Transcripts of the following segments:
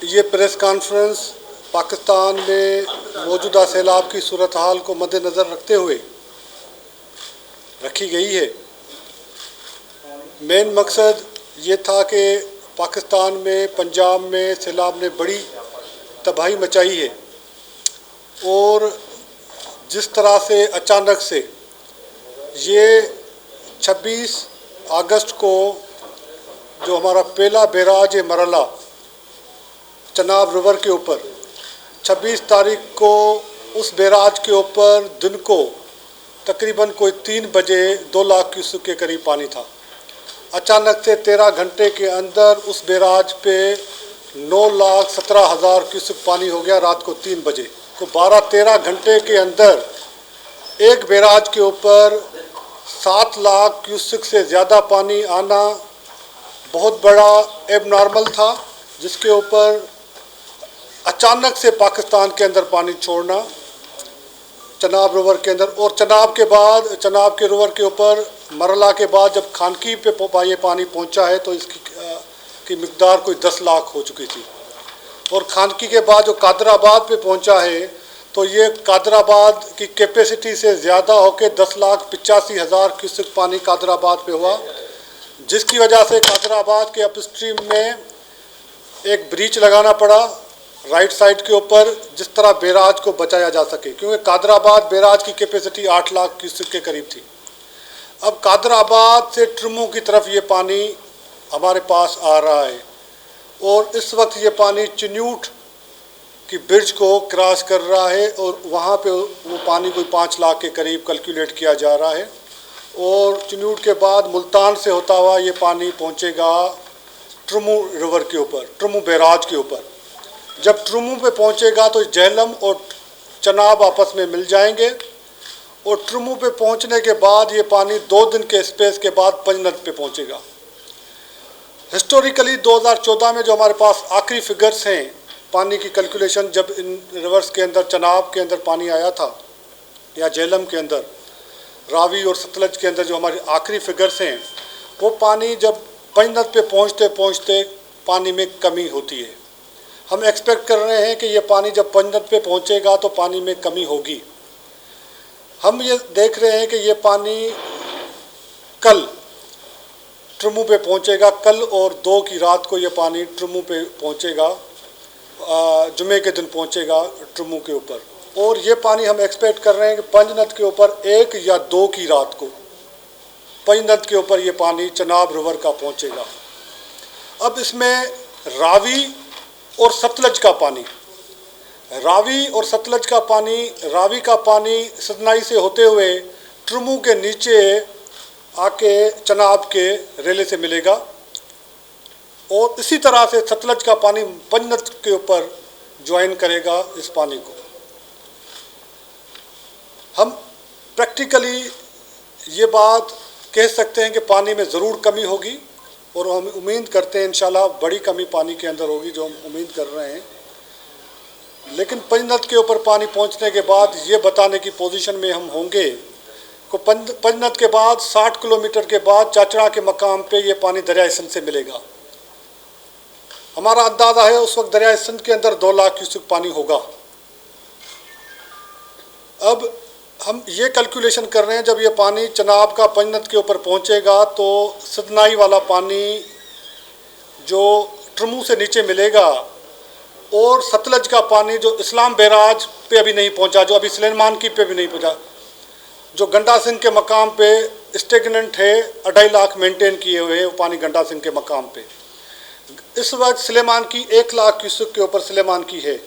ये press conference Pakistan में मौजूदा सैलाब की सूरत हाल को मद्देनज़र रखते हुए रखी गई है। मेन मकसद ये था कि पाकिस्तान में पंजाब में सैलाब ने बड़ी तबाही मचाई है और जिस तरह से अचानक से ये 26 अगस्त को जो हमारा पहला बैराज है मरला चनाब रिवर के ऊपर 26 तारीख को उस बैराज के ऊपर दिन को तकरीबन कोई 3 बजे 2 लाख क्यूसेक के करीब पानी था। अचानक से 13 घंटे के अंदर उस बैराज पे 9,17,000 क्यूसेक पानी हो गया। रात को 3 बजे को 12-13 घंटे के अंदर एक बैराज के ऊपर 7 लाख क्यूसेक से ज़्यादा पानी आना बहुत बड़ा एबनॉर्मल था, जिसके ऊपर अचानक से पाकिस्तान के अंदर पानी छोड़ना चनाब रिवर के अंदर, और चनाब के बाद चनाब के रिवर के ऊपर मरला के बाद जब खानकी पे ये पानी पहुंचा है तो इसकी की मिकदार कोई 10 लाख हो चुकी थी। और खानकी के बाद जो कादराबाद पे पहुंचा है तो ये कादराबाद की कैपेसिटी से ज़्यादा होकर 10,85,000 क्यूसेक पानी कादराबाद पे हुआ, जिसकी वजह से कादराबाद के अपस्ट्रीम में एक ब्रीच लगाना पड़ा राइट साइड के ऊपर, जिस तरह बैराज को बचाया जा सके, क्योंकि कादराबाद बैराज की कैपेसिटी 8 लाख क्यूसेक के करीब थी। अब कादराबाद से ट्रमू की तरफ ये पानी हमारे पास आ रहा है और इस वक्त ये पानी चिन्यूट की ब्रिज को क्रॉस कर रहा है और वहाँ पे वो पानी कोई 5 लाख के करीब कैलकुलेट किया जा रहा है। और चिन्यूट के बाद मुल्तान से होता हुआ ये पानी पहुँचेगा ट्रमू रिवर के ऊपर, ट्रमू बैराज के ऊपर। जब ट्रमू पे पहुंचेगा तो झेलम और चनाब आपस में मिल जाएंगे और ट्रमू पे पहुंचने के बाद ये पानी 2 दिन के स्पेस के बाद पंजनद पे पहुंचेगा। हिस्टोरिकली 2014 में जो हमारे पास आखिरी फिगर्स हैं पानी की कैलकुलेशन, जब इन रिवर्स के अंदर चनाब के अंदर पानी आया था या झेलम के अंदर, रावी और सतलज के अंदर जो हमारी आखिरी फिगर्स हैं, वो पानी जब पंजनद पे पहुँचते पहुँचते पानी में कमी होती है। हम एक्सपेक्ट कर रहे हैं कि ये पानी जब पंजनद पे पहुंचेगा तो पानी में कमी होगी। हम ये देख रहे हैं कि ये पानी कल ट्रमू पे पहुंचेगा, कल और 2 की रात को ये पानी ट्रमू पे पहुंचेगा, जुमे के दिन पहुंचेगा ट्रमू के ऊपर। और ये पानी हम एक्सपेक्ट कर रहे हैं कि पंजनद के ऊपर 1 या 2 की रात को पंजनद के ऊपर ये पानी चनाब रिवर का पहुंचेगा। अब इसमें रावी और सतलज का पानी, रावी और सतलज का पानी, रावी का पानी सदनाई से होते हुए ट्रमू के नीचे आके चनाब के रेले से मिलेगा और इसी तरह से सतलज का पानी पंजनद के ऊपर ज्वाइन करेगा इस पानी को। हम प्रैक्टिकली ये बात कह सकते हैं कि पानी में ज़रूर कमी होगी और हम उम्मीद करते हैं इंशाल्लाह बड़ी कमी पानी के अंदर होगी, जो हम उम्मीद कर रहे हैं। लेकिन पंजनद के ऊपर पानी पहुंचने के बाद ये बताने की पोजीशन में हम होंगे को पंजनद के बाद 60 किलोमीटर के बाद चाचड़ा के मकाम पे ये पानी दरिया सिंध से मिलेगा। हमारा अंदाज़ा है उस वक्त दरिया सिंध के अंदर 2 लाख क्यूसेक पानी होगा। अब हम ये कैलकुलेशन कर रहे हैं जब ये पानी चनाब का पंजनद के ऊपर पहुंचेगा तो सदनाई वाला पानी जो ट्रमू से नीचे मिलेगा और सतलज का पानी जो इस्लाम बैराज पे अभी नहीं पहुंचा, जो अभी सुलेमान की पे भी नहीं पहुंचा, जो गंडा सिंह के मकाम पे स्टेगनेंट है, 2.5 लाख मेंटेन किए हुए वो पानी गंडा सिंह के मकाम पे। इस वक्त सुलेमान की 1 लाख क्यूसेक के ऊपर सुलेमान की है।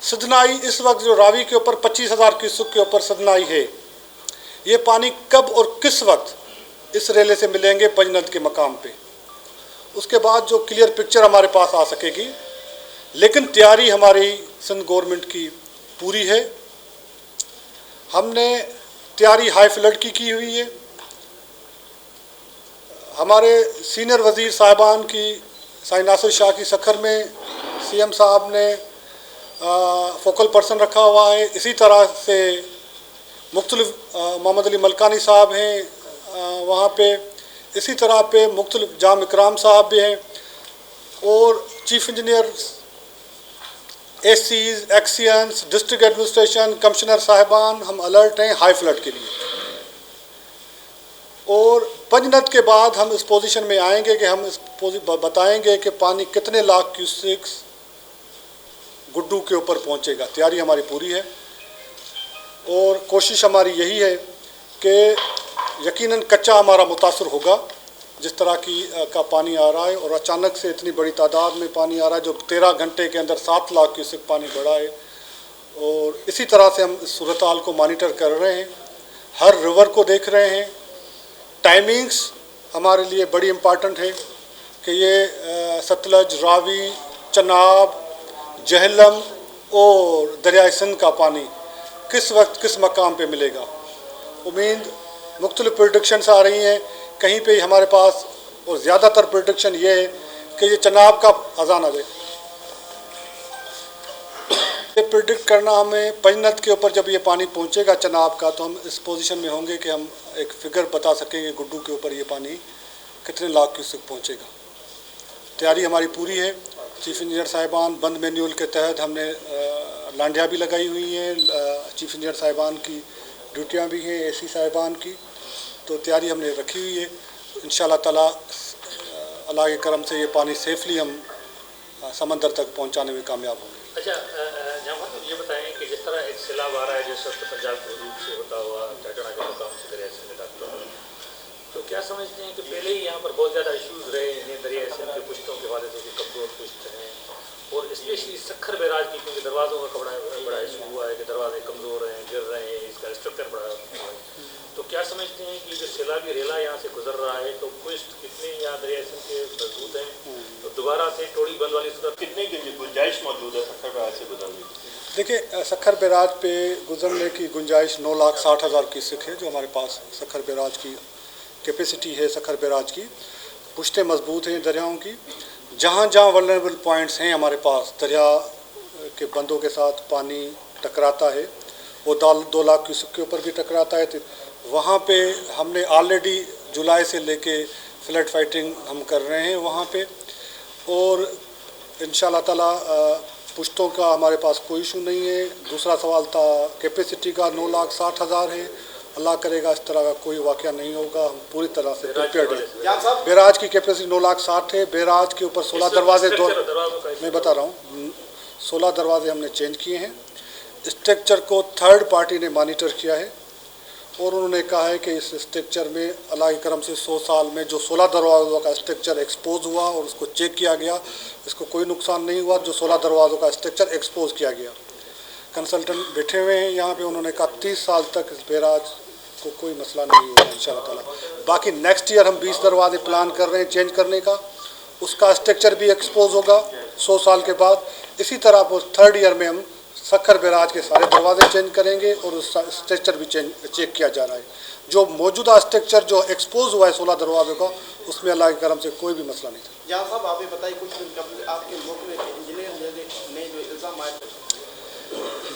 सदनाई इस वक्त जो रावी के ऊपर 25,000 क्यूसेक के ऊपर सदनाई है। ये पानी कब और किस वक्त इस रेले से मिलेंगे पंजनद के मकाम पे, उसके बाद जो क्लियर पिक्चर हमारे पास आ सकेगी। लेकिन तैयारी हमारी सिंध गवर्नमेंट की पूरी है। हमने तैयारी हाई फ्लड की हुई है। हमारे सीनियर वज़ीर साहिबान की साईं नासिर शाह की सखर में सीएम साहब ने फोकल पर्सन रखा हुआ है। इसी तरह से मुख्तलिफ मोहम्मद अली मलकानी साहब हैं वहाँ पे, इसी तरह पे मुख्तलिफ जाम इकराम साहब भी हैं और चीफ इंजीनियर एसीज, एक्सियंस, डिस्ट्रिक्ट एडमिनिस्ट्रेशन, कमिश्नर साहिबान, हम अलर्ट हैं हाई फ्लड के लिए। और 5 मिनट के बाद हम इस पोजीशन में आएंगे कि हम बताएंगे कि पानी कितने लाख क्यूसेक्स गुड्डू के ऊपर पहुंचेगा। तैयारी हमारी पूरी है और कोशिश हमारी यही है कि यकीनन कच्चा हमारा मुतासर होगा जिस तरह का पानी आ रहा है, और अचानक से इतनी बड़ी तादाद में पानी आ रहा है जो 13 घंटे के अंदर 7 लाख क्यूसेक पानी बढ़ा है। और इसी तरह से हम इस सूरत हाल को मॉनिटर कर रहे हैं, हर रिवर को देख रहे हैं। टाइमिंग्स हमारे लिए बड़ी इम्पॉर्टेंट है कि ये सतलज, रावी, चनाब, जहलम और दरियाए सिंध का पानी किस वक्त किस मकाम पे मिलेगा। उम्मीद मुख्तलिफ प्रेडिक्शंस आ रही हैं, कहीं पे हमारे पास, और ज़्यादातर प्रेडिक्शन ये है कि ये चनाब का अजान आ जाए। ये प्रेडिक्ट करना हमें 5 मिनट के ऊपर जब ये पानी पहुंचेगा चनाब का, तो हम इस पोजीशन में होंगे कि हम एक फ़िगर बता सकेंगे गुड्डू के ऊपर ये पानी कितने लाख क्यूसेक पहुंचेगा। तैयारी हमारी पूरी है। चीफ इंजीनियर साहिबान बंद मैन्यूअल के तहत हमने लांडिया भी लगाई हुई हैं, चीफ इंजीनियर साहिबान की ड्यूटियाँ भी हैं, एसी साहिबान की, तो तैयारी हमने रखी हुई है। इंशाअल्लाह ताला अल्लाह के करम से ये पानी सेफली हम समंदर तक पहुंचाने में कामयाब होंगे। अच्छा, ये बताएं कि जिस तरह एक सैलाब आ रहा है जिस वक्त पंजाब के हदूद से होता हुआ टाटाना के मुकाम से दरिया सिंध लगता है, तो क्या समझते हैं कि पहले ही यहाँ पर बहुत ज़्यादा इशूज़ रहे हैं दरिया सिंध के पुश्तों के हवाले से, कमज़ोर पुश्त हैं, और स्पेशली सखर बैराज की, क्योंकि दरवाज़ों का बड़ा इशू हुआ है कि दरवाजे कमज़ोर हैं, गिर रहे हैं, इसका स्ट्रक्चर बड़ा है। तो क्या समझते हैं कि जो सैलाबी रेला यहाँ से गुजर रहा है, तो पुश्त कितने यहाँ दरिया सिंध के मजबूत हैं, तो दोबारा से टोड़ी बंद वाली सूरत कितनी गुंजाइश मौजूद है सखर बैराज से गुजरने की? देखिए, सखर बैराज पे गुजरने की गुंजाइश 9,60,000 क्यूसेक है जो हमारे पास सखर बैराज की कैपेसिटी है। सखर बैराज की पुश्तें मजबूत हैं दरियाओं की। जहाँ जहाँ वल्नरेबल पॉइंट्स हैं हमारे पास, दरिया के बंदों के साथ पानी टकराता है, वो 2 लाख क्यूसेक के ऊपर भी टकराता है, तो वहाँ पे हमने ऑलरेडी जुलाई से लेके फ्लड फाइटिंग हम कर रहे हैं वहाँ पे। और इंशाअल्लाह ताला पुश्तों का हमारे पास कोई इशू नहीं है। दूसरा सवाल था कैपेसिटी का, 9,60,000 है। अल्लाह करेगा इस तरह का कोई वाक़या नहीं होगा, हम पूरी तरह से प्रिपेयर्ड हैं। बैराज की कैपेसिटी 9,60,000 है। बैराज के ऊपर 16 दरवाजे, मैं बता रहा हूँ, 16 दरवाजे हमने चेंज किए हैं। स्ट्रक्चर को थर्ड पार्टी ने मॉनिटर किया है और उन्होंने कहा है कि इस स्ट्रक्चर में अल्लाह के करम से 100 साल में जो 16 दरवाज़ों का स्ट्रक्चर एक्सपोज हुआ और उसको चेक किया गया, इसको कोई नुकसान नहीं हुआ। जो 16 दरवाज़ों का स्ट्रक्चर एक्सपोज किया गया, कंसल्टेंट बैठे हुए हैं यहाँ पे, उन्होंने कहा 30 साल तक इस बैराज को कोई मसला नहीं होगा इंशाअल्लाह ताला। बाकी नेक्स्ट ईयर हम 20 दरवाजे प्लान कर रहे हैं चेंज करने का, उसका स्ट्रक्चर भी एक्सपोज होगा 100 साल के बाद। इसी तरह वो थर्ड ईयर में हम सखर बैराज के सारे दरवाजे चेंज करेंगे और उस स्ट्रक्चर भी चेक किया जा रहा है। जो मौजूदा स्ट्रक्चर जो एक्सपोज हुआ है 16 दरवाज़ों का, उसमें अल्लाह के करम से कोई भी मसला नहीं था। जहाँ साहब आप बताइए, कुछ दिन कबल आपके मुल्क में इंजीनियर ने जो इल्ज़ाम आए,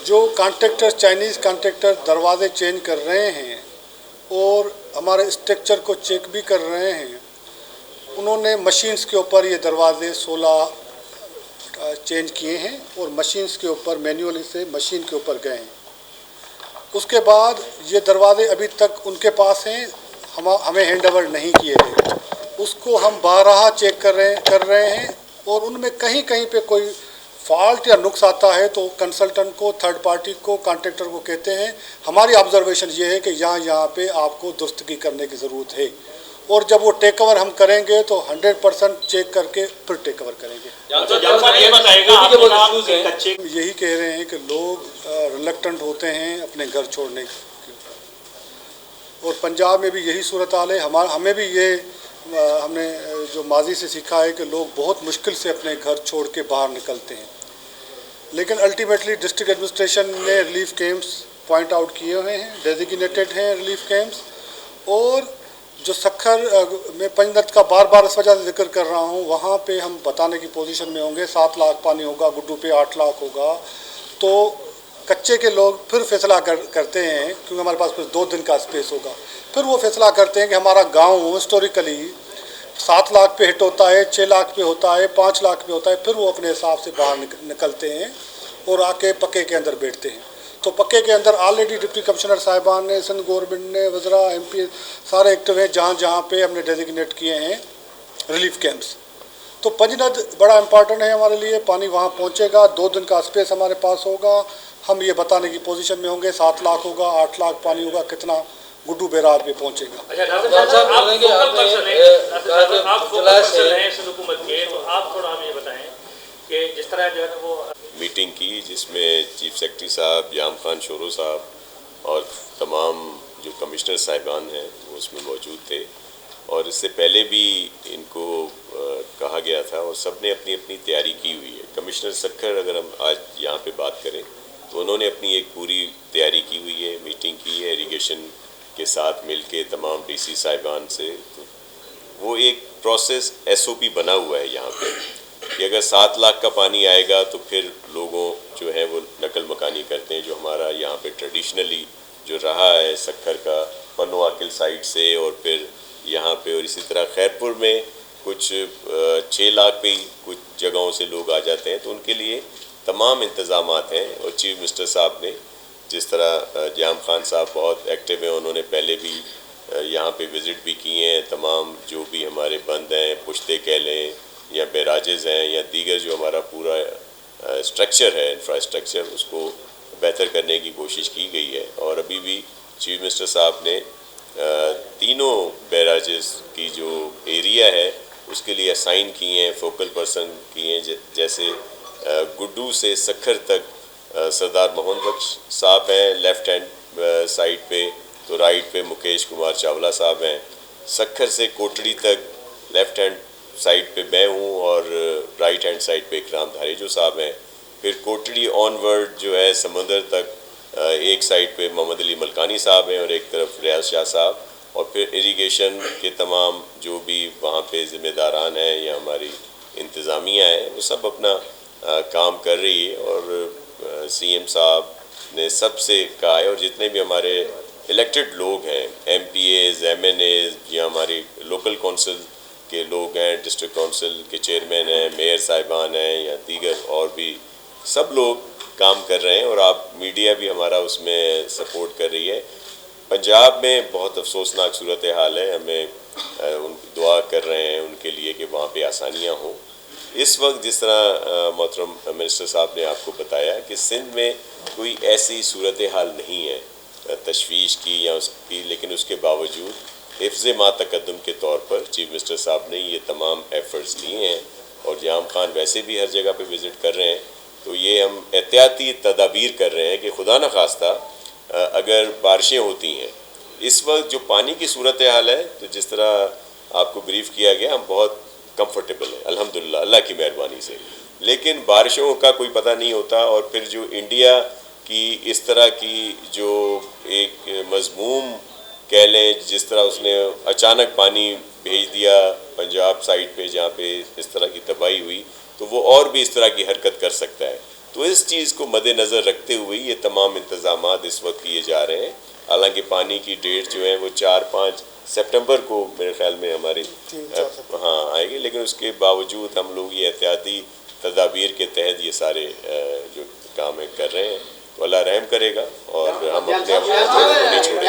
जो कॉन्ट्रैक्टर, चाइनीज़ कॉन्ट्रैक्टर दरवाजे चेंज कर रहे हैं और हमारे स्ट्रक्चर को चेक भी कर रहे हैं, उन्होंने मशीन्स के ऊपर ये दरवाजे 16 चेंज किए हैं और मशीन्स के ऊपर मैन्युअली से मशीन के ऊपर गए हैं। उसके बाद ये दरवाजे अभी तक उनके पास हैं, हमें हैंड ओवर नहीं किए गए। उसको हम बारहा चेक कर रहे हैं और उनमें कहीं कहीं पे कोई फॉल्ट या नुक्स आता है तो कंसल्टेंट को, थर्ड पार्टी को, कॉन्ट्रैक्टर को कहते हैं हमारी ऑब्जर्वेशन ये है कि यहाँ पे आपको दुरुस्तगी करने की ज़रूरत है, और जब वो टेक ओवर हम करेंगे तो 100% चेक करके फिर टेक ओवर करेंगे। यही कह रहे हैं कि लोग रिलक्टेंट होते हैं अपने घर छोड़ने के, और पंजाब में भी यही सूरत हाल है। हमें भी ये हमने जो माजी से सीखा है कि लोग बहुत मुश्किल से अपने घर छोड़ के बाहर निकलते हैं, लेकिन अल्टीमेटली डिस्ट्रिक्ट एडमिनिस्ट्रेशन ने रिलीफ कैंप्स पॉइंट आउट किए हुए हैं, डेजिग्नेटेड हैं रिलीफ कैंप्स। और जो सखर में पंजनत का बार बार इस वजह से जिक्र कर रहा हूँ, वहाँ पे हम बताने की पोजीशन में होंगे 7 लाख पानी होगा, गुड्डू पे 8 लाख होगा। तो कच्चे के लोग फिर फैसला करते हैं, क्योंकि हमारे पास कुछ 2 दिन का स्पेस होगा, फिर वो फैसला करते हैं कि हमारा गांव हिस्टोरिकली 7 लाख पे हिट होता है, 6 लाख पे होता है, 5 लाख पे होता है, फिर वो अपने हिसाब से बाहर निकलते हैं और आके पक्के के अंदर बैठते हैं। तो पक्के के अंदर ऑलरेडी डिप्टी कमिश्नर साहिबान ने, सिंध गवर्नमेंट ने, वज़रा, MP सारे एक्टिव हैं जहाँ जहाँ पे हमने डेजिग्नेट किए हैं रिलीफ कैंप्स। तो पंजनद बड़ा इम्पॉर्टेंट है हमारे लिए, पानी वहाँ पहुँचेगा, 2 दिन का स्पेस हमारे पास होगा, हम ये बताने की पोजीशन में होंगे 7 लाख होगा, 8 लाख पानी होगा, कितना गुड्डू बैराज पे पहुँचेगा। अच्छा नासिर साहब, आप फोकल पर्सन हैं सिंध हुकूमत के, तो आप थोड़ा हमें ये बताएं कि जिस तरह जो है ना वो मीटिंग की जिसमें चीफ सेक्रेटरी साहब, याम खान शोरो साहब और तमाम जो कमिश्नर साहिबान हैं वो उसमें मौजूद थे, और इससे पहले भी इनको कहा गया था और सब ने अपनी अपनी तैयारी की हुई है। कमिश्नर सक्खर अगर हम आज यहाँ पे बात करें तो उन्होंने अपनी एक पूरी तैयारी की हुई है, मीटिंग की है इरिगेशन के साथ मिल के तमाम DC साहिबान से। तो वो एक प्रोसेस SOP बना हुआ है यहाँ पे कि अगर 7 लाख का पानी आएगा तो फिर लोगों जो है वो नकल मकानी करते हैं, जो हमारा यहाँ पे ट्रेडिशनली जो रहा है सक्खर का पन्नो आकिल साइड से, और फिर यहाँ पे, और इसी तरह खैरपुर में कुछ 6 लाख पे ही कुछ जगहों से लोग आ जाते हैं, तो उनके लिए तमाम इंतज़ामात हैं। और चीफ मिनिस्टर साहब ने जिस तरह जाम खान साहब बहुत एक्टिव हैं, उन्होंने पहले भी यहाँ पे विज़िट भी किए हैं, तमाम जो भी हमारे बंद हैं, पुश्ते कह लें या बैराजेज़ हैं या दीगर जो हमारा पूरा स्ट्रक्चर है, इंफ्रास्ट्रक्चर, उसको बेहतर करने की कोशिश की गई है। और अभी भी चीफ मिनिस्टर साहब ने तीनों बैराजेस की जो एरिया है उसके लिए असाइन किए हैं, फोकल पर्सन किए हैं। जैसे गुड्डू से सक्खर तक सरदार मोहन बख्श साहब हैं लेफ़्ट हैंड साइड पे, तो राइट पे मुकेश कुमार चावला साहब हैं। सक्खर से कोटड़ी तक लेफ़्ट हैंड साइड पे मैं हूँ और राइट हैंड साइड पे इकराम धारेजो साहब हैं। फिर कोटड़ी ऑनवर्ड जो है समंदर तक एक साइड पे मोहम्मद अली मलकानी साहब हैं और एक तरफ रियाज शाह साहब, और फिर इरिगेशन के तमाम जो भी वहाँ पे ज़िम्मेदारान हैं या हमारी इंतज़ामिया है वो सब अपना काम कर रही है। और CM साहब ने सबसे कहा है, और जितने भी हमारे इलेक्टेड लोग हैं, MPAs, MNAs या हमारी लोकल कौंसिल के लोग हैं, डिस्ट्रिक्ट काउंसिल के चेयरमैन हैं, मेयर साहिबान हैं या दीगर और भी सब लोग काम कर रहे हैं, और आप मीडिया भी हमारा उसमें सपोर्ट कर रही है। पंजाब में बहुत अफसोसनाक सूरत हाल है, हमें उनकी दुआ कर रहे हैं उनके लिए कि वहाँ पे आसानियाँ हों। इस वक्त जिस तरह मोहतरम मिनिस्टर साहब ने आपको बताया कि सिंध में कोई ऐसी सूरत हाल नहीं है तशवीश की या उसकी, लेकिन उसके बावजूद हिफ्ज़ मा तकद्दुम के तौर पर चीफ मिनिस्टर साहब ने ये तमाम एफ़र्ट्स लिए हैं। और जाम खान वैसे भी हर जगह पे विज़िट कर रहे हैं, तो ये हम एहतियाती तदाबीर कर रहे हैं कि खुदा न खास्ता अगर बारिशें होती हैं, इस वक्त जो पानी की सूरत हाल है, तो जिस तरह आपको ब्रीफ़ किया गया, हम बहुत कंफर्टेबल है अल्हम्दुलिल्लाह अल्लाह की मेहरबानी से। लेकिन बारिशों का कोई पता नहीं होता, और फिर जो इंडिया की इस तरह की जो एक मज़मूम कह लें, जिस तरह उसने अचानक पानी भेज दिया पंजाब साइड पे जहाँ पे इस तरह की तबाही हुई, तो वो और भी इस तरह की हरकत कर सकता है। तो इस चीज़ को मद्देनज़र रखते हुए ये तमाम इंतज़ामात इस वक्त किए जा रहे हैं। हालांकि पानी की डेट जो है वो 4-5 सितंबर को मेरे ख्याल में हमारी आएगी, लेकिन उसके बावजूद हम लोग ये एहतियाती तदाबीर के तहत ये सारे जो काम है कर रहे हैं, तो अल्लाह रहम करेगा और हम अपने नहीं छोड़ेंगे।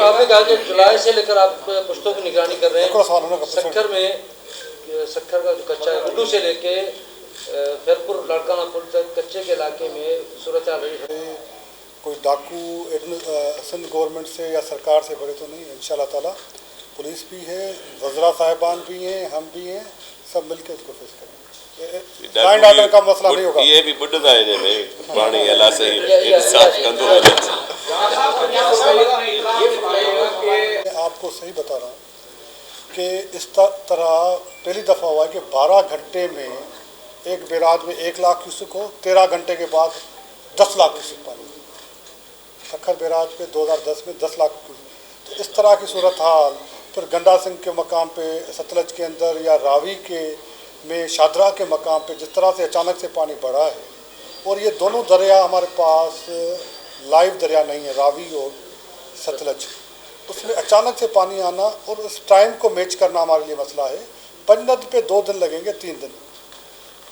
आपने कहा कि जुलाई से लेकर आप पुश्तों की निगरानी कर रहे हैं। सक्खर में सक्खर का जो कच्चा है गुड्डू से लेके खैरपुर लाड़काना पुल तक कच्चे के इलाके में सूरत हाल रही है। कोई डाकू सिंध गवर्नमेंट से या सरकार से बड़े तो नहीं, इंशाल्लाह ताला पुलिस भी है, वज़रा साहिबान भी हैं, हम भी हैं, सब मिलकर इसको फेस करेंगे। लैंड ऑर्डर का मसला नहीं होगा। ये भी बुढ़ा है में पानी अल्लाह से इंसाफ कंदो है। आपको सही बता रहा हूँ कि इस तरह पहली दफ़ा हुआ है कि 12 घंटे में एक बैराज में 1 लाख क्यूसेक हो, 13 घंटे के बाद 10 लाख क्यूसेक पानी। सक्खर बैराज पे 2010 में 10 लाख क्यूसेक। तो इस तरह की सूरत हाल फिर गंडा सिंह के मकाम पे सतलज के अंदर या रावी के में शादरा के मकाम पे जिस तरह से अचानक से पानी बढ़ा है, और ये दोनों दरिया हमारे पास लाइव दरिया नहीं है, रावी और सतलज, उसमें अचानक से पानी आना और उस टाइम को मैच करना हमारे लिए मसला है। पंजनद पे 2 दिन लगेंगे, 3 दिन।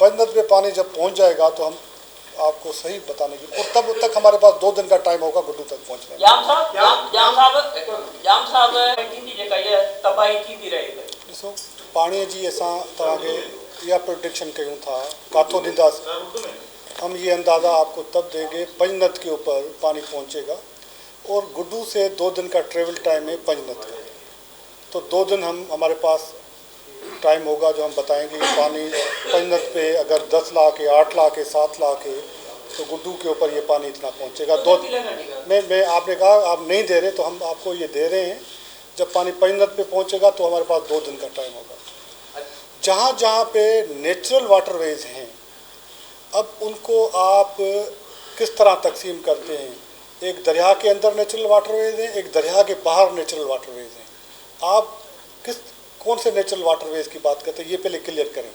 पंजनद पे पानी जब पहुंच जाएगा तो हम आपको सही बताने की, और तब तक हमारे पास 2 दिन का टाइम होगा गुड्डू तक पहुंचने का। जाम साहब थींदी जेका ये तबाही थींदी रहे पई। ॾिसो पाणीअ जी असां तव्हांखे इहा प्रोडिक्शन कयूं था, काथों ॾींदासीं, हम ये अंदाज़ा आपको तब देंगे पंजनद के ऊपर पानी पहुंचेगा, और गुड्डू से 2 दिन का ट्रेवल टाइम है पंजनद का। तो 2 दिन हम हमारे पास टाइम होगा जो हम बताएंगे कि पानी पंजनद पे अगर 10 लाख है, 8 लाख है, 7 लाख है, तो गुड्डू के ऊपर ये पानी इतना पहुंचेगा। 2 मैं आपने कहा आप नहीं दे रहे, तो हम आपको ये दे रहे हैं। जब पानी पंजनद पे पहुंचेगा तो हमारे पास 2 दिन का टाइम होगा। जहाँ जहाँ पे नेचुरल वाटरवेज हैं, अब उनको आप किस तरह तकसीम करते हैं? एक दरिया के अंदर नेचुरल वाटरवेज हैं, एक दरिया के बाहर नेचुरल वाटरवेज हैं। आप कौन से नेचुरल वाटरवेज की बात करते हैं, ये पहले क्लियर करें।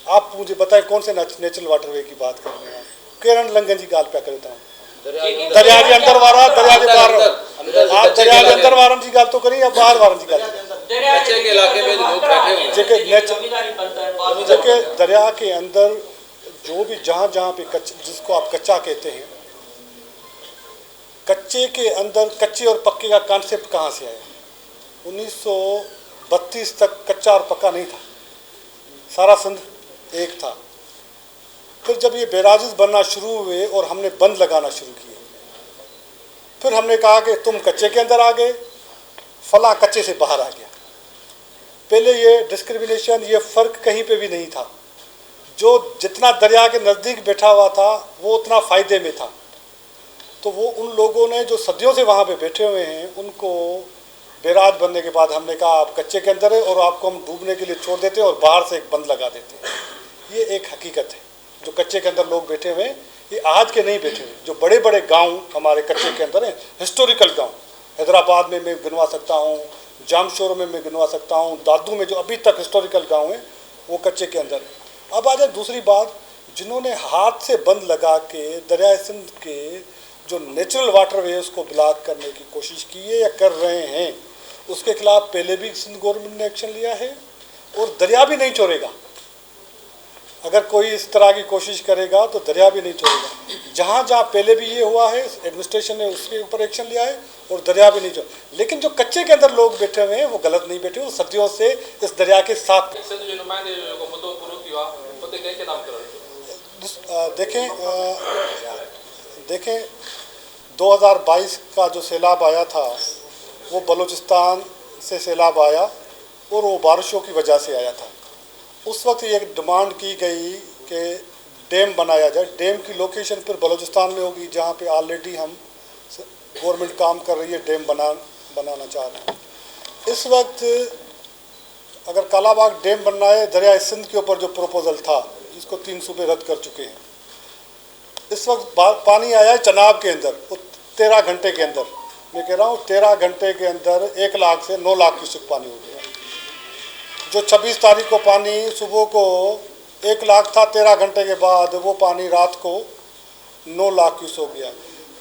आप मुझे बताएं कौन से नेचुरल वाटरवे की बात कर रहे हैं। किरण लंगन जी गाल पे करता हूँ, दरिया के अंदर वारा, दरिया के बाहर, आप दरिया के अंदर वारन जी गाल तो करी या बाहर वारन जी गाल? कच्चे के इलाके में लोग बैठे हुए हैं, जेके दरिया के अंदर जो भी जहाँ जहाँ पे जिसको आप कच्चा कहते हैं, कच्चे के अंदर कच्चे और पक्के का कॉन्सेप्ट कहाँ से आया? 1932 तक कच्चा और पक्का नहीं था, सारा सिंध एक था। फिर जब ये बैराजेस बनना शुरू हुए और हमने बंद लगाना शुरू किए, फिर हमने कहा कि तुम कच्चे के अंदर आ गए, फला कच्चे से बाहर आ गया। पहले ये डिस्क्रिमिनेशन, ये फ़र्क कहीं पे भी नहीं था। जो जितना दरिया के नज़दीक बैठा हुआ था वो उतना फ़ायदे में था। तो वो उन लोगों ने जो सदियों से वहाँ पे बैठे हुए हैं, उनको बैराज बनने के बाद हमने कहा आप कच्चे के अंदर है और आपको हम डूबने के लिए छोड़ देते हैं और बाहर से एक बंद लगा देते हैं। ये एक हकीकत है। जो कच्चे के अंदर लोग बैठे हुए हैं, ये आज के नहीं बैठे हुए। जो बड़े बड़े गांव हमारे कच्चे के अंदर हैं, हिस्टोरिकल गांव, हैदराबाद में मैं गिनवा सकता हूँ, जामशोर में मैं गिनवा सकता हूँ, दादू में जो अभी तक हिस्टोरिकल गांव है वो कच्चे के अंदर है। अब आ जाए दूसरी बात, जिन्होंने हाथ से बंद लगा के दरिया सिंध के जो नेचुरल वाटरवे उसको ब्लॉक करने की कोशिश की है या कर रहे हैं, उसके खिलाफ पहले भी सिंध गवर्नमेंट ने एक्शन लिया है और दरिया भी नहीं छोड़ेगा। अगर कोई इस तरह की कोशिश करेगा तो दरिया भी नहीं छोड़ेगा। जहाँ जहाँ पहले भी ये हुआ है, एडमिनिस्ट्रेशन ने उसके ऊपर एक्शन लिया है और दरिया भी नहीं छोड़। लेकिन जो कच्चे के अंदर लोग बैठे हुए हैं वो गलत नहीं बैठे, वो सदियों से इस दरिया के साथ। देखें 2022 का जो सैलाब आया था वो बलूचिस्तान से सैलाब आया और वो बारिशों की वजह से आया था। उस वक्त ये डिमांड की गई कि डैम बनाया जाए। डैम की लोकेशन फिर बलूचिस्तान में होगी, जहाँ पे ऑलरेडी हम गवर्नमेंट काम कर रही है, डैम बनाना चाह रहे हैं। इस वक्त अगर कालाबाग डैम बनना है, दरिया सिंध के ऊपर जो प्रपोजल था जिसको 3 सूबे रद्द कर चुके हैं, इस वक्त पानी आया है चनाब के अंदर, वो 13 घंटे के अंदर, मैं कह रहा हूँ 13 घंटे के अंदर 1 लाख से 9 लाख क्यूसेक पानी हो गया। जो 26 तारीख को पानी सुबह को 1 लाख था, 13 घंटे के बाद वो पानी रात को 9 लाख क्यूसेक हो गया।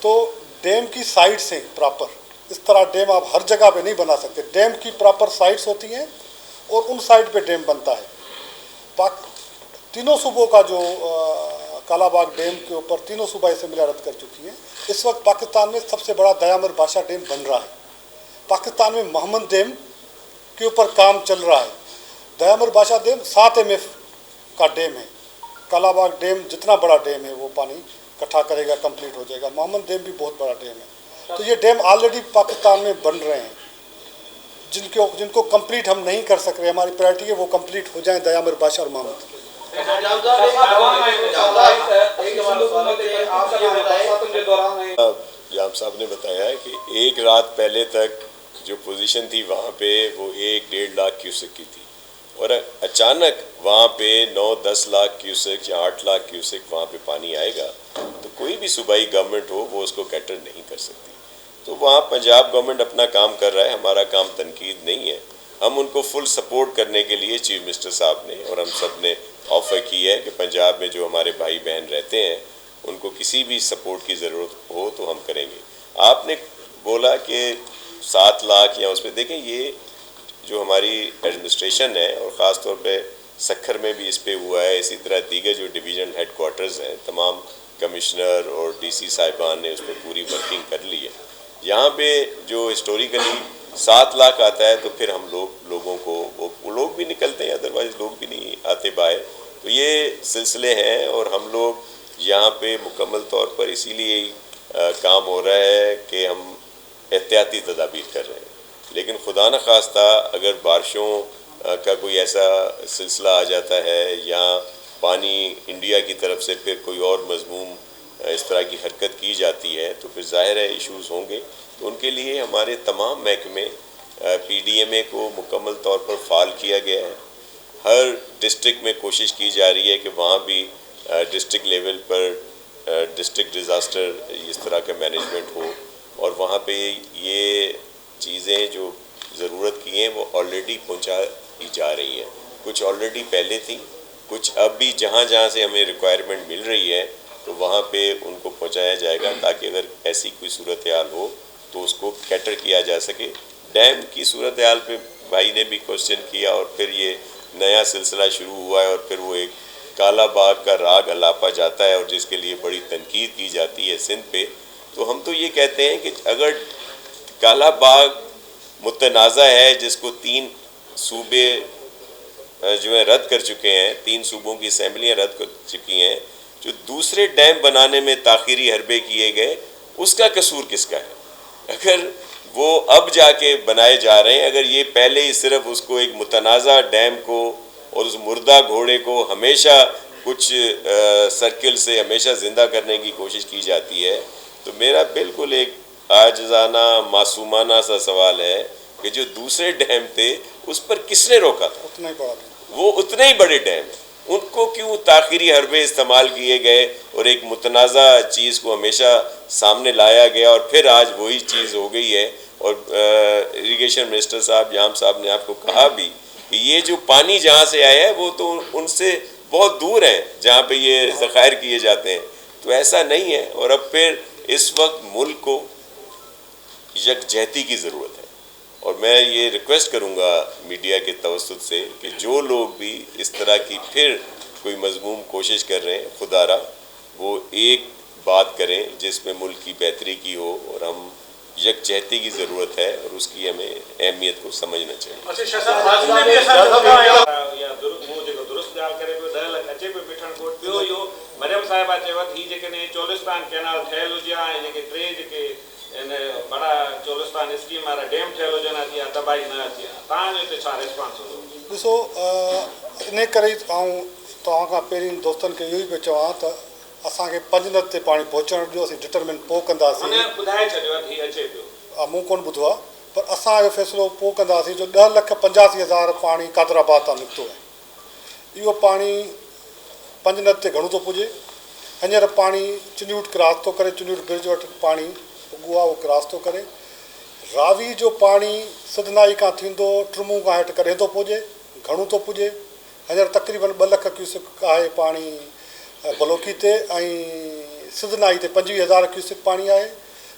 तो डैम की साइट्स हैं प्रॉपर, इस तरह डैम आप हर जगह पे नहीं बना सकते। डैम की प्रॉपर साइट्स होती हैं और उन साइट पे डैम बनता है। तीनों सूबों का जो कालाबाग डैम के ऊपर तीनों सूबा असेंबली रद्द कर चुकी हैं। इस वक्त पाकिस्तान में सबसे बड़ा दयामर बादशाह डैम बन रहा है। पाकिस्तान में मोहम्मद डैम के ऊपर काम चल रहा है। दयामर बादशाह डैम 7 MF का डैम है। कालाबाग डैम जितना बड़ा डैम है वो पानी इकट्ठा करेगा, कंप्लीट हो जाएगा। मोहम्मद डैम भी बहुत बड़ा डैम है। तो ये डैम ऑलरेडी पाकिस्तान में बन रहे हैं, जिनको कंप्लीट हम नहीं कर सक रहे। हमारी प्रायोरिटी है वो कंप्लीट हो जाए, दयामर बादशाह और मोहम्मद। जाम साहब ने बताया है कि एक रात पहले तक जो पोजीशन थी वहाँ पे वो 1-1.5 लाख क्यूसेक की थी और अचानक वहाँ पे 9-10 लाख क्यूसेक या 8 लाख क्यूसेक वहाँ पे पानी आएगा तो कोई भी सूबाई गवर्नमेंट हो वो उसको कैटर नहीं कर सकती। तो वहाँ पंजाब गवर्नमेंट अपना काम कर रहा है, हमारा काम तनकीद नहीं है। हम उनको फुल सपोर्ट करने के लिए चीफ मिनिस्टर साहब ने और हम सब ने ऑफ़र की है कि पंजाब में जो हमारे भाई बहन रहते हैं उनको किसी भी सपोर्ट की ज़रूरत हो तो हम करेंगे। आपने बोला कि 7 लाख या उसमें देखें, ये जो हमारी एडमिनिस्ट्रेशन है और ख़ास तौर पे सक्खर में भी इस पे हुआ है, इसी तरह दीगर जो डिवीज़न हेडक्वार्टर्स हैं, तमाम कमिश्नर और डीसी साहिबान ने उस पर पूरी वर्किंग कर ली है। यहाँ पे जो हिस्टोरिकली 7 लाख आता है तो फिर हम लोगों को वो लोग भी निकलते हैं, अदरवाइज़ लोग भी नहीं आते बाहर। तो ये सिलसिले हैं और हम लोग यहाँ पे मुकम्मल तौर पर इसीलिए काम हो रहा है कि हम एहतियाती तदाबीर कर रहे हैं। लेकिन खुदा न खास्ता अगर बारिशों का कोई ऐसा सिलसिला आ जाता है या पानी इंडिया की तरफ से फिर कोई और मज़मूम इस तरह की हरकत की जाती है तो फिर ज़ाहिर है इश्यूज़ होंगे। तो उनके लिए हमारे तमाम महकमे PDMA को मुकम्मल तौर पर फ़ाल किया गया है। हर डिस्ट्रिक्ट में कोशिश की जा रही है कि वहाँ भी डिस्ट्रिक्ट लेवल पर डिस्ट्रिक्ट डिज़ास्टर इस तरह का मैनेजमेंट हो और वहाँ पे ये चीज़ें जो ज़रूरत की हैं वो ऑलरेडी पहुँचाई जा रही हैं। कुछ ऑलरेडी पहले थी, कुछ अब भी जहाँ जहाँ से हमें रिक्वायरमेंट मिल रही है तो वहाँ पे उनको पहुँचाया जाएगा ताकि अगर ऐसी कोई सूरत हाल हो तो उसको कैटर किया जा सके। डैम की सूरत हाल पे भाई ने भी क्वेश्चन किया और फिर ये नया सिलसिला शुरू हुआ है और फिर वो एक काला बाग का राग अलापा जाता है और जिसके लिए बड़ी तनकीद की जाती है सिंध पे। तो हम तो ये कहते हैं कि अगर काला बाग मुतनाज़ा है जिसको 3 सूबे जो है रद्द कर चुके हैं, 3 सूबों की असम्बलियाँ रद्द कर चुकी हैं, जो दूसरे डैम बनाने में ताख़ीरी हरबे किए गए उसका कसूर किसका है? अगर वो अब जाके बनाए जा रहे हैं, अगर ये पहले ही सिर्फ उसको एक मुतनाज़ा डैम को और उस मुर्दा घोड़े को हमेशा कुछ सर्किल से हमेशा ज़िंदा करने की कोशिश की जाती है तो मेरा बिल्कुल एक आजिज़ाना मासूमाना सा सवाल है कि जो दूसरे डैम थे उस पर किसने रोका था? उतना ही बड़ा वो उतने ही बड़े डैम हैं, उनको क्यों ताख़ीरी हरबे इस्तेमाल किए गए और एक मुतनाज़ा चीज़ को हमेशा सामने लाया गया और फिर आज वही चीज़ हो गई है। और इरिगेशन मिनिस्टर साहब याम साहब ने आपको कहा भी कि ये जो पानी जहाँ से आया है वो तो उनसे बहुत दूर है जहाँ पे ये ज़खायर किए जाते हैं। तो ऐसा नहीं है और अब फिर इस वक्त मुल्क को यकजहती की ज़रूरत है और मैं ये रिक्वेस्ट करूँगा मीडिया के तवस्सुत से कि जो लोग भी इस तरह की फिर कोई मज़मूम कोशिश कर रहे हैं खुदारा वो एक बात करें जिसमें मुल्क की बेहतरी की हो और हम यकजहती की ज़रूरत है और उसकी हमें अहमियत को समझना चाहिए। मरियम साहिबा चवत ही जेकॾहिं चोलिस्तान कैनाल ठहियल हुजे हा इनखे 3 जेके इन बड़ा चोलिस्तान स्कीम वारा डैम ठहियल हुजनि हा जीअं तबाही न अचे हा, तव्हांजो हिते छा रिस्पॉन्स हूंदो? ॾिसो इन करे आऊं तव्हां खां पहिरीं दोस्तनि खे इहो ई पियो चवां त असांखे पंजनद ते पाणी पहुचण ॾियो, असीं डिटरमिन पोइ कंदासीं। ॿुधाए छॾियो आहे हीअ अचे पियो, मूं कोन ॿुधो आहे पर असां इहो फ़ैसिलो पोइ कंदासीं जो 10,85,000 पाणी कादराबाद तां निकितो आहे। इहो पाणी पंजनद ते घणो थो पुॼे। हींअर पाणी चिन्यूट क्रॉस थो करे, चिन्यूट ब्रिज वटि पाणी उगो आहे उहो क्रॉस थो करे। रावी जो पाणी सिधनाई खां थींदो ट्रमू खां हेठि करे थो पुॼे, घणो थो पुॼे। हींअर तक़रीबन 2 लख क्यूसिक आहे पाणी बलोकी ते ऐं सिधनाई ते 25,000 क्यूसिक पाणी आहे।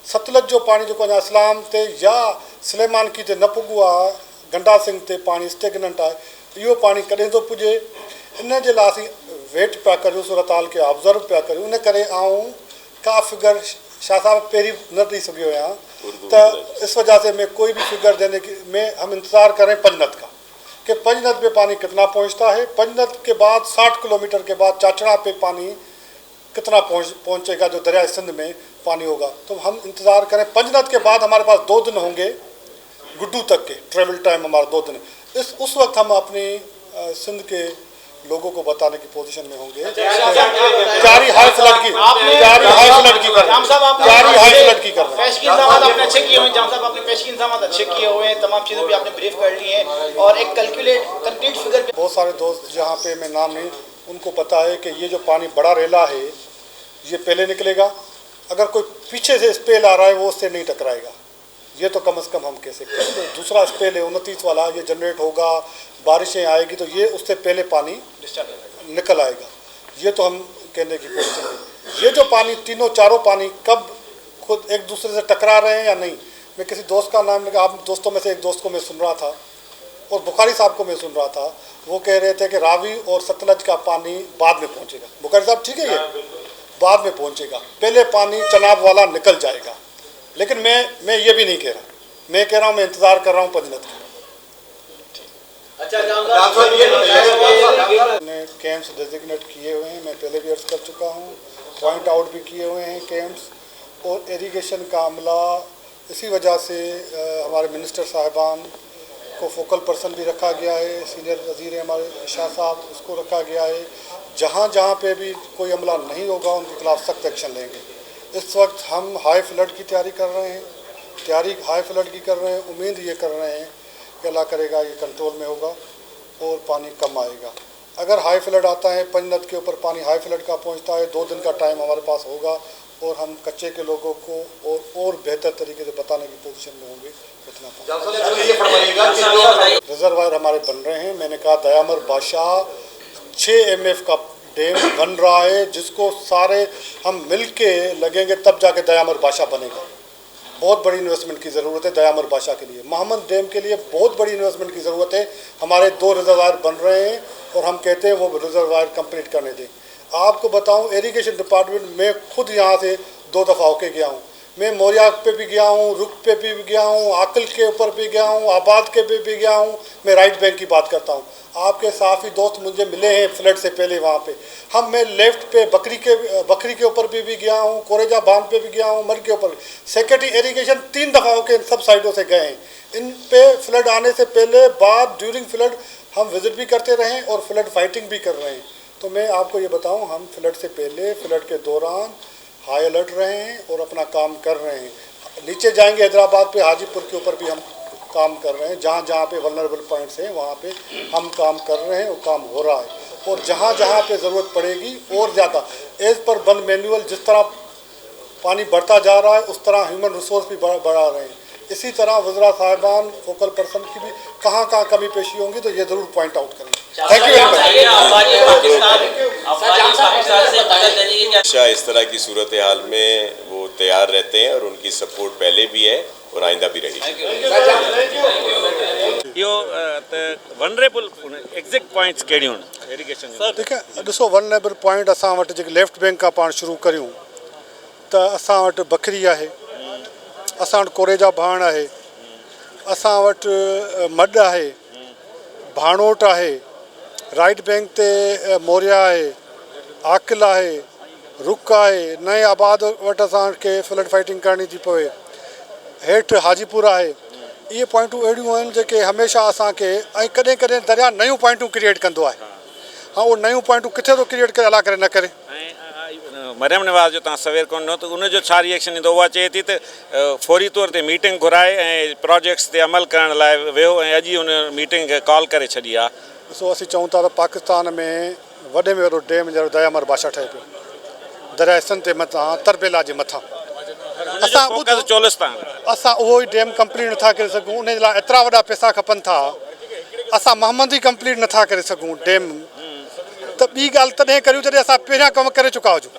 सतलज जो पाणी जेको अञा इस्लाम ते या सलेमानकी ते न पुॻो आहे, गंडा सिंह ते पाणी स्टेगनेंट आहे, इहो पाणी कॾहिं थो पुॼे। इन जे लाइ असीं वेट पिया करियूं, सूरत हाल खे ऑब्ज़र्व पिया करियूं। इन करे आऊं का फिगर शाह साहब पहिरीं न ॾेई सघियो आहियां त इस वजह से मैं कोई भी फिगर देने में हम इंतज़ार करें पंजनद का कि पंजनद पे पानी कितना पहुंचता है, पंजनद के बाद 60 किलोमीटर के बाद चाचड़ा पे पानी कितना पहुंचेगा जो दरिया सिंध में पानी होगा। तो हम इंतज़ार करें। पंजनद के बाद हमारे पास 2 दिन होंगे गुड्डू तक के, ट्रेवल टाइम हमारा 2 दिन। उस वक्त हम अपने सिंध के लोगों को बताने की पोजीशन में होंगे। जारी हाई फ्लड की कर रहे हैं, पेश की इंतजाम आपने अच्छे किए हुए हैं, जाम साहब आपने पेश की इंतजाम अच्छे किए हुए हैं, तमाम चीज़ें भी आपने ब्रीफ कर ली हैं और एक कंक्रीट फिगर। बहुत सारे दोस्त जहाँ पे मैं नाम नहीं, उनको पता है कि ये जो पानी बड़ा रेला है ये पहले निकलेगा, अगर कोई पीछे से स्पेल आ रहा है वो उससे नहीं टकराएगा, ये तो कम से कम हम कह सकते हैं। तो दूसरा स्पेल है 29 वाला, ये जनरेट होगा, बारिशें आएगी तो ये उससे पहले पानी निकल आएगा, ये तो हम कहने की कोशिश करें। ये जो पानी चारों पानी कब खुद एक दूसरे से टकरा रहे हैं या नहीं, मैं किसी दोस्त का नाम लगा, आप दोस्तों में से एक दोस्त को मैं सुन रहा था और बुखारी साहब को मैं सुन रहा था, वो कह रहे थे कि रावी और सतलज का पानी बाद में पहुंचेगा। बुखारी साहब ठीक है, ये बाद में पहुंचेगा, पहले पानी चनाब वाला निकल जाएगा। लेकिन मैं ये भी नहीं कह रहा, मैं कह रहा हूँ मैं इंतज़ार कर रहा हूँ पंजनत का। ने कैंप्स डेजिग्नेट किए हुए हैं, मैं पहले भी अर्ज कर चुका हूँ, पॉइंट आउट भी किए हुए हैं कैंप्स। और इरिगेशन का अमला इसी वजह से हमारे मिनिस्टर साहिबान को फोकल पर्सन भी रखा गया है, सीनियर वजीर हमारे शाह साहब, उसको रखा गया है। जहाँ जहाँ पे भी कोई अमला नहीं होगा उनके खिलाफ सख्त एक्शन लेंगे। इस वक्त हम हाई फ्लड की तैयारी कर रहे हैं, हाई फ्लड की कर रहे हैं। उम्मीद ये कर रहे हैं कि अल्लाह करेगा ये कंट्रोल में होगा और पानी कम आएगा। अगर हाई फ्लड आता है, पंजनत के ऊपर पानी हाई फ्लड का पहुंचता है, 2 दिन का टाइम हमारे पास होगा और हम कच्चे के लोगों को और बेहतर तरीके से बताने की पोजीशन में होंगे। रिजर्वायर हमारे बन रहे हैं, मैंने कहा दयामर बादशाह 6 MF का डैम बन रहा है, जिसको सारे हम मिल के लगेंगे तब जाके दयामर बादशाह बनेगा। बहुत बड़ी इन्वेस्टमेंट की ज़रूरत है दयामर बादशाह के लिए। मोहम्मद डैम के लिए बहुत बड़ी इन्वेस्टमेंट की ज़रूरत है। हमारे 2 रिजर्वायर बन रहे हैं और हम कहते हैं वो रिजर्वायर कंप्लीट करने दें। आपको बताऊं, इरिगेशन डिपार्टमेंट में खुद यहाँ से 2 दफ़ा होके गया हूँ। मैं मोरिया पे भी गया हूँ, रुख पे भी गया हूँ, आकिल के ऊपर भी गया हूँ, आबाद के पे भी गया हूँ। मैं राइट बैंक की बात करता हूँ। आपके साफ़ी दोस्त मुझे मिले हैं फ्लड से पहले वहाँ पे। मैं लेफ़्ट पे बकरी के ऊपर भी गया हूँ, कोरेजा बांध पे भी गया हूँ, मर के ऊपर। सेक्रेटरी इरिगेशन 3 दफ़ा होके सब साइडों से गए हैं। इन पे फ्लड आने से पहले, बाद, ड्यूरिंग फ्लड हम विज़िट भी करते रहे और फ्लड फाइटिंग भी कर रहे हैं। तो मैं आपको ये बताऊं, हम फ्लड से पहले, फ्लड के दौरान हाई अलर्ट रहे हैं और अपना काम कर रहे हैं। नीचे जाएंगे हैदराबाद पे, हाजीपुर के ऊपर भी हम काम कर रहे हैं। जहाँ जहाँ पे वल्नरेबल पॉइंट्स हैं वहाँ पे हम काम कर रहे हैं और काम हो रहा है। और जहाँ जहाँ पे ज़रूरत पड़ेगी और ज़्यादा, एज़ पर बंद मैनुअल जिस तरह पानी बढ़ता जा रहा है उस तरह ह्यूमन रिसोर्स भी बढ़ा रहे हैं। इसी तरह वज़रा साहिबान, फोकल पर्सन की भी कहाँ कहाँ कमी पेशी होंगी तो ये ज़रूर पॉइंट आउट करेंगे। Thank you. अच्छा, इस तरह की सूरत हाल में वो तैयार रहते हैं और उनकी सपोर्ट पहले भी है और आइंदा भी रहेगी। वनरेबल एग्जैक्ट पॉइंट्स कहिड़ियूं आहिनि इरिगेशन? देखिए, ॾिसो वनरेबल पॉइंट असां वटि जेके लेफ्ट बैंक खां पाण शुरू करियूं त असां वटि बकरी आहे, असां वटि कोरेजा भाण आहे, असां वटि मड आहे, भाणोट आहे, राइट बैंक ते मोरिया आहे, आकिल आहे, रुक आहे, नए आबाद वटि असांखे फ्लड फाइटिंग करणी थी पवे, हेठि हाजीपुर आहे। इहे पॉइंटूं अहिड़ियूं आहिनि जेके हमेशह असांखे, ऐं कॾहिं कॾहिं दरिया नयूं पॉइंटूं क्रिएट कंदो आहे। हाँ, उहो नयूं पॉइंटूं किथे थो क्रिएट करे, अला करे न करे। मरियम नवाज़ जो तव्हां सवेर कोन ॾिनो त उनजो छा रिएक्शन ईंदो? उहा चए थी त फौरी तौर ते मीटिंग घुराए ऐं प्रोजेक्ट्स ते अमल करण लाइ वियो ऐं अॼु हुन मीटिंग खे कॉल करे छॾी आहे। ॾिसो, असीं चऊं था त पाकिस्तान में वॾे में वॾो डैम जहिड़ो दयामर बादशाह ठहे पियो, दरिया हिसन ते मथां, तरबेला जे मथां। असां उहो ई डैम कंप्लीट नथा करे सघूं, उन जे लाइ एतिरा वॾा पैसा खपनि था। असां मोहम्मदी कंप्लीट नथा करे सघूं डैम, त ॿी ॻाल्हि तॾहिं करियूं जॾहिं असां पहिरियां कम करे चुका हुजूं।